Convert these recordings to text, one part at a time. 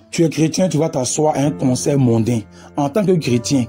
Tu es chrétien, tu vas t'asseoir à un concert mondain. En tant que chrétien,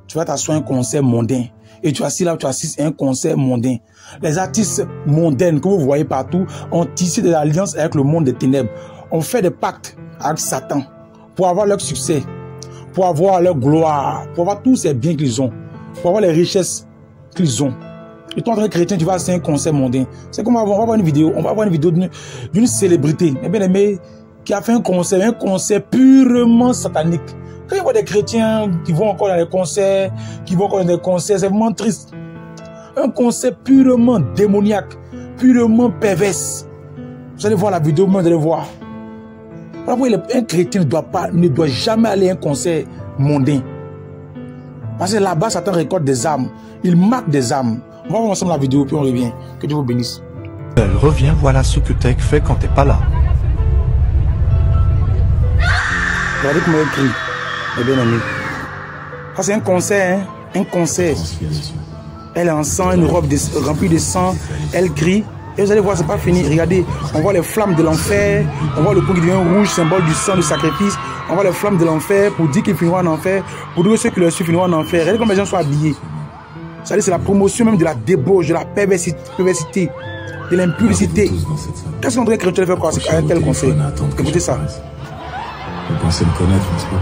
tu vas t'asseoir à un concert mondain. Et tu assis là, tu assistes à un concert mondain. Les artistes mondains que vous voyez partout ont tissé des alliances avec le monde des ténèbres. On fait des pactes avec Satan pour avoir leur succès, pour avoir leur gloire, pour avoir tous ces biens qu'ils ont, pour avoir les richesses qu'ils ont. Et toi, en tant que chrétien, tu vas assister à un concert mondain. C'est comme on va voir une vidéo. On va voir une vidéo d'une célébrité, bien aimé, qui a fait un concert purement satanique. Quand il y a des chrétiens qui vont encore dans les concerts, c'est vraiment triste. Un concert purement démoniaque, purement perverse. Vous allez voir la vidéo, vous allez voir. Un chrétien ne doit jamais aller à un concert mondain. Parce que là-bas, Satan récolte des âmes. Il marque des âmes. On va voir ensemble la vidéo, puis on revient. Que Dieu vous bénisse. Reviens, voilà ce que Tech fait quand t'es pas là. Regardez comment elle crie. Eh bien aimé. Ça c'est un concert, hein? Un concert. Elle est en sang, une robe remplie de sang. Elle crie. Et vous allez voir, c'est pas fini. Regardez, on voit les flammes de l'enfer. On voit le cou qui devient rouge, symbole du sang, du sacrifice. On voit les flammes de l'enfer pour dire qu'ils finiront en enfer. Pour dire que ceux qui le suivent finiront en enfer. Regardez comme les gens sont habillés. C'est la promotion même de la débauche, de la perversité, de l'impudicité. Qu'est-ce qu'on devrait chrétien faire à un tel conseil? Écoutez ça. Vous pensez me connaître un petit peu,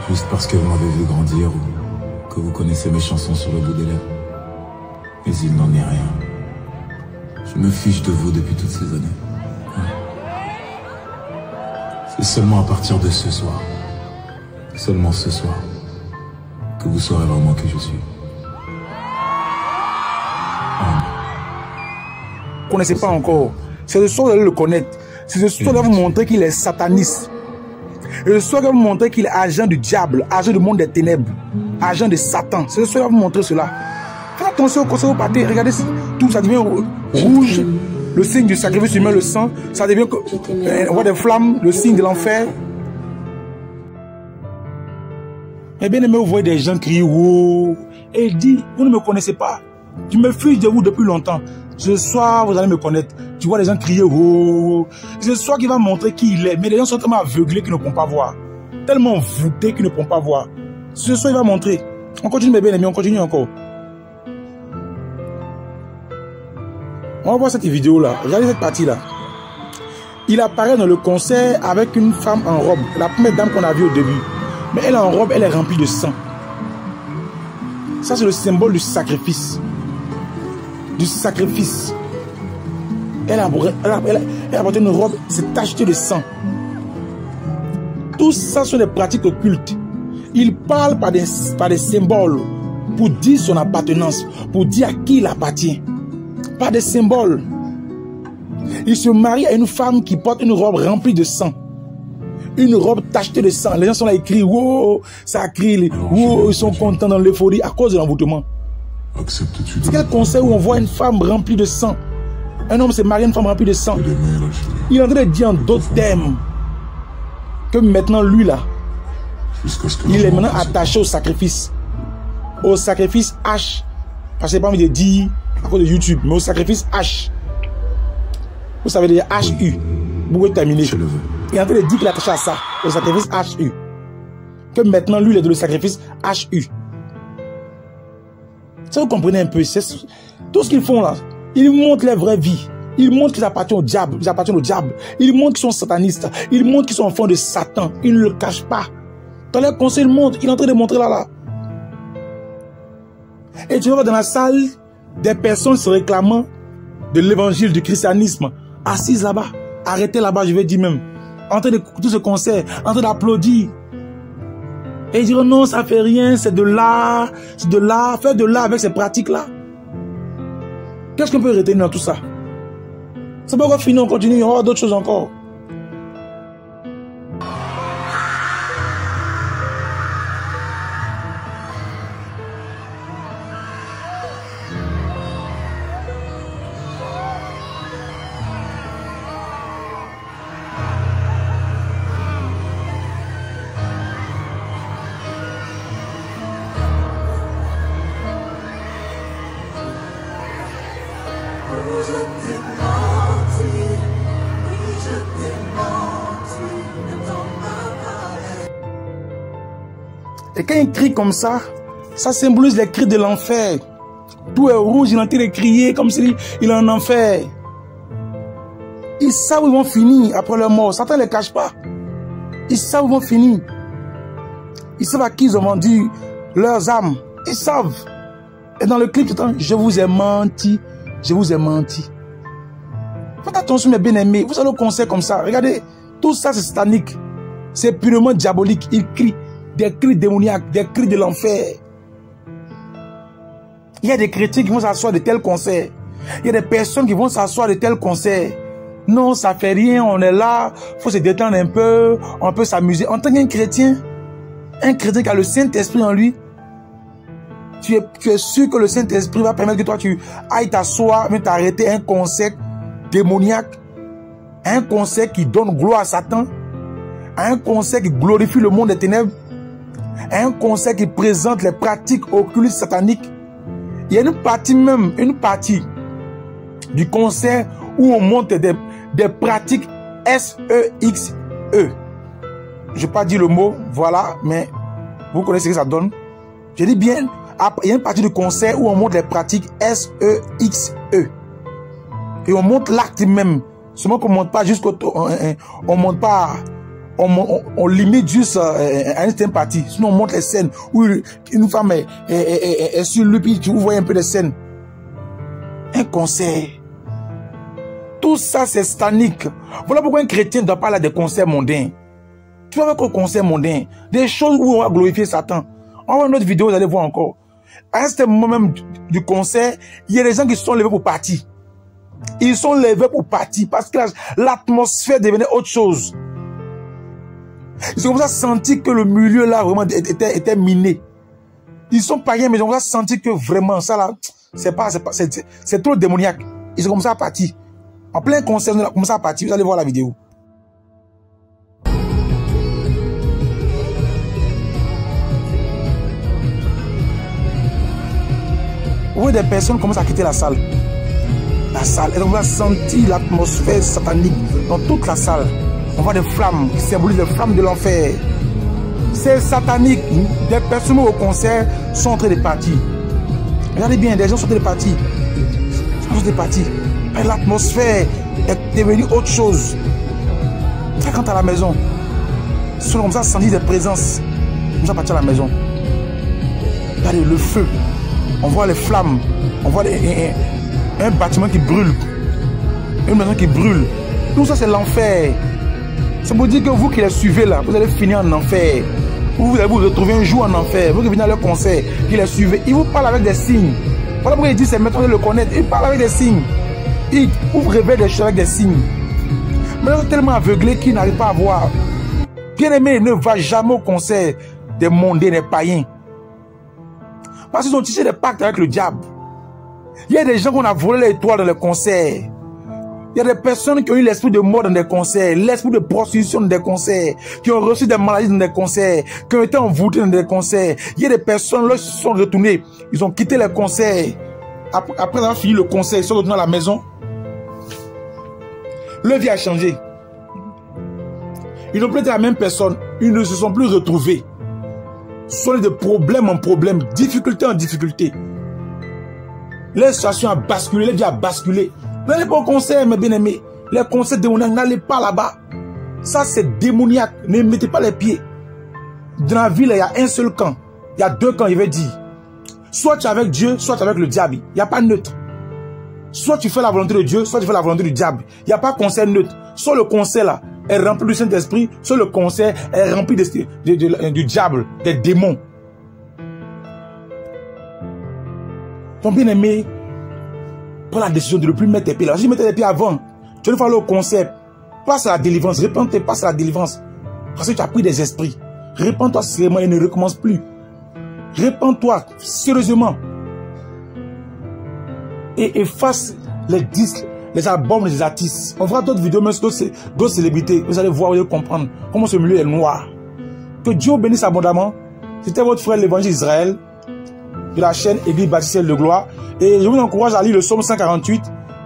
juste parce que vous m'avez vu grandir ou que vous connaissez mes chansons sur le bout des lèvres. Mais il n'en est rien. Je me fiche de vous depuis toutes ces années. C'est seulement à partir de ce soir, seulement ce soir, que vous saurez vraiment qui je suis. Vous ne connaissez pas encore. C'est ce soir que vous allez le connaître. C'est ce soir que vous montrer qu'il est sataniste. Et ce soir que vous montrer qu'il est agent du diable, agent du monde des ténèbres, agent de Satan. C'est ce soir que vous montrer cela. Faites attention au conseil, vous partez. Regardez, tout ça devient rouge. Le signe du sacrifice humain, le sang, ça devient, on voit des flammes, le signe de l'enfer. Et bien aimé, vous voyez des gens crier, wow. Et il dit, vous ne me connaissez pas. Je me fiche de vous depuis longtemps. Ce soir, vous allez me connaître. Tu vois les gens crier, oh. Ce soir, qui va montrer qui il est. Mais les gens sont tellement aveuglés qu'ils ne pourront pas voir. Tellement voûtés qu'ils ne pourront pas voir. Ce soir, il va montrer. On continue, mes bien amis, on continue encore. On va voir cette vidéo-là. Regardez cette partie-là. Il apparaît dans le concert avec une femme en robe. La première dame qu'on a vue au début. Mais elle est en robe, elle est remplie de sang. Ça, c'est le symbole du sacrifice. Du sacrifice. Elle a porté une robe, c'est tacheté de sang. Tout ça sont des pratiques occultes. Il parle par des symboles pour dire son appartenance, pour dire à qui il appartient. Par des symboles. Il se marie à une femme qui porte une robe remplie de sang. Une robe tachetée de sang. Les gens sont là, ils crient, wow, ça crie, wow, ils sont contents dans l'euphorie à cause de l'envoûtement. C'est quel concert où on voit une femme remplie de sang? Un homme s'est marié à une femme remplie de sang. Il est en train de dire en d'autres termes que maintenant lui là, il est maintenant attaché au sacrifice. Au sacrifice H. Parce que je n'ai pas envie de dire à cause de YouTube, mais au sacrifice H. Vous savez déjà HU. Vous pouvez terminer. Il est en train de dire qu'il est attaché à ça, au sacrifice HU. Que maintenant lui il est dans le sacrifice HU. Ça vous comprenez un peu, tout ce qu'ils font là, ils montrent leur vraie vie. Ils montrent qu'ils appartiennent au diable. Ils appartiennent au diable. Ils montrent qu'ils sont satanistes. Ils montrent qu'ils sont enfants de Satan. Ils ne le cachent pas. Dans leur conseil, il est en train de montrer là. Et tu vois dans la salle, des personnes se réclamant de l'évangile, du christianisme, assises là-bas, arrêtées là-bas, je vais dire même, en train d'écouter ce concert, en train d'applaudir. Et ils diront non, ça fait rien, c'est de l'art, faire de l'art avec ces pratiques-là. Qu'est-ce qu'on peut retenir dans tout ça? C'est pas encore fini, on continue, il y aura d'autres choses encore. Je t'ai menti, oui je t'ai Et quand il crie comme ça symbolise les cris de l'enfer. Tout est rouge, il est en train de crier comme s'il est en enfer. Ils savent où ils vont finir après leur mort. Satan ne les cache pas. Ils savent où ils vont finir. Ils savent à qui ils ont vendu leurs âmes. Ils savent. Et dans le clip, je vous ai menti. Je vous ai menti. Faites attention, mes bien-aimés. Vous allez au concert comme ça. Regardez, tout ça, c'est satanique. C'est purement diabolique. Ils crient des cris démoniaques, des cris de l'enfer. Il y a des chrétiens qui vont s'asseoir de tels concerts. Il y a des personnes qui vont s'asseoir de tels concerts. Non, ça fait rien, on est là, faut se détendre un peu, on peut s'amuser. En tant qu'un chrétien qui a le Saint-Esprit en lui, tu es sûr que le Saint-Esprit va permettre que toi tu ailles t'asseoir, mais t'arrêter un concert démoniaque, un concert qui donne gloire à Satan, un concert qui glorifie le monde des ténèbres, un concert qui présente les pratiques occultes sataniques. Il y a une partie du concert où on montre des pratiques S-E-X-E. Je vais pas dire le mot, voilà, mais vous connaissez ce que ça donne. Je dis bien, il y a une partie du concert où on montre les pratiques S-E-X-E. Et on montre l'acte même. Seulement qu'on ne monte pas jusqu'au... On monte pas... On limite juste à une certaine partie. Sinon, on montre les scènes où une femme est sur lui, puis vous voyez un peu de scènes. Un concert. Tout ça, c'est satanique. Voilà pourquoi un chrétien ne doit pas aller à des concerts mondains. Tu vas voir qu'au concert mondain, des choses où on va glorifier Satan. On va voir une autre vidéo, vous allez voir encore. À ce moment même du concert, il y a des gens qui se sont levés pour partir. Ils sont levés pour partir parce que l'atmosphère devenait autre chose. Ils ont comme ça senti que le milieu là vraiment était miné. Ils sont païens, mais ils ont comme ça senti que vraiment ça là, c'est trop démoniaque. Ils ont commencé à partir. En plein concert, ils ont commencé à partir. Vous allez voir la vidéo. Vous voyez des personnes commencent à quitter la salle. La salle. Et on va sentir l'atmosphère satanique dans toute la salle. On voit des flammes qui symbolisent les flammes de l'enfer. C'est satanique. Des personnes au concert sont en train de partir. Regardez bien, des gens sont en train de partir. Ils sont en train de partir. L'atmosphère est devenue autre chose. Ça, quand à la maison, ils sont comme ça, sentir des présences. Comme ça, partir à la maison. Regardez le feu. On voit les flammes. On voit un bâtiment qui brûle. Une maison qui brûle. Tout ça, c'est l'enfer. C'est pour dire que vous qui les suivez là, vous allez finir en enfer. Vous allez vous retrouver un jour en enfer. Vous qui venez à leur concert, qui les suivez, ils vous parlent avec des signes. Voilà pourquoi ils disent c'est maintenant de le connaître. Ils parlent avec des signes. Ils vous révèlent des choses avec des signes. Mais ils sont tellement aveuglés qu'ils n'arrivent pas à voir. Bien-aimé, ne va jamais au concert des mondains, des païens. Parce qu'ils ont tissé des pactes avec le diable. Il y a des gens qu'on a volé l'étoile dans les concerts. Il y a des personnes qui ont eu l'esprit de mort dans des concerts, l'esprit de prostitution dans des concerts, qui ont reçu des maladies dans des concerts, qui ont été envoûtés dans des concerts. Il y a des personnes, là, qui se sont retournés, ils ont quitté les concerts. Après avoir fini le concert, ils sont retournés à la maison. Leur vie a changé. Ils n'ont plus été la même personne. Ils ne se sont plus retrouvés. Ils sont de problème en problème, difficulté en difficulté. Leur situation a basculé, leur vie a basculé. N'allez pas au concert, mes bien-aimés. Les concerts démoniaques, n'allez pas là-bas. Ça, c'est démoniaque. Ne mettez pas les pieds. Dans la ville, il y a un seul camp. Il y a deux camps, il veut dire. Soit tu es avec Dieu, soit tu es avec le diable. Il n'y a pas neutre. Soit tu fais la volonté de Dieu, soit tu fais la volonté du diable. Il n'y a pas concert neutre. Soit le concert là est rempli du Saint-Esprit, soit le concert est rempli du diable, des démons. Ton bien-aimé, prends la décision de ne plus mettre tes pieds là. Si tu mettais les pieds avant, tu vas aller au concert. Passe à la délivrance, répands-toi, passe à la délivrance. Parce que tu as pris des esprits. Répands-toi sérieusement et ne recommence plus. Répands-toi sérieusement. Et efface les disques, les albums des artistes. On fera d'autres vidéos, même sur d'autres célébrités. Vous allez voir, vous allez comprendre comment ce milieu est noir. Que Dieu bénisse abondamment. C'était votre frère l'évangile Israël de la chaîne Église Baptiste de Gloire. Et je vous encourage à lire le psaume 148.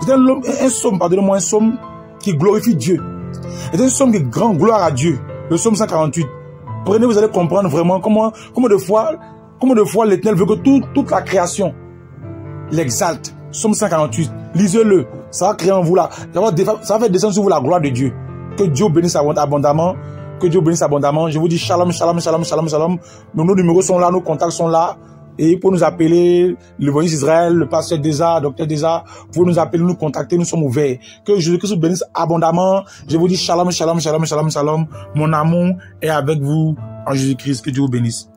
C'est un psaume, pardonnez-moi, un psaume qui glorifie Dieu. C'est un psaume qui rend gloire à Dieu. Le psaume 148. Prenez, vous allez comprendre vraiment comment de fois l'Éternel veut que toute la création l'exalte. Somme 148. Lisez-le. Ça va créer en vous là. Ça va faire descendre sur vous la gloire de Dieu. Que Dieu bénisse abondamment. Que Dieu bénisse abondamment. Je vous dis shalom, shalom, shalom, shalom, shalom. Nos numéros sont là, nos contacts sont là. Et pour nous appeler, l'évangile d'Israël, le pasteur Deza, docteur Deza, vous nous appeler, nous contacter, nous sommes ouverts. Que Jésus-Christ vous bénisse abondamment. Je vous dis shalom, shalom, shalom, shalom, shalom. Mon amour est avec vous en Jésus-Christ. Que Dieu vous bénisse.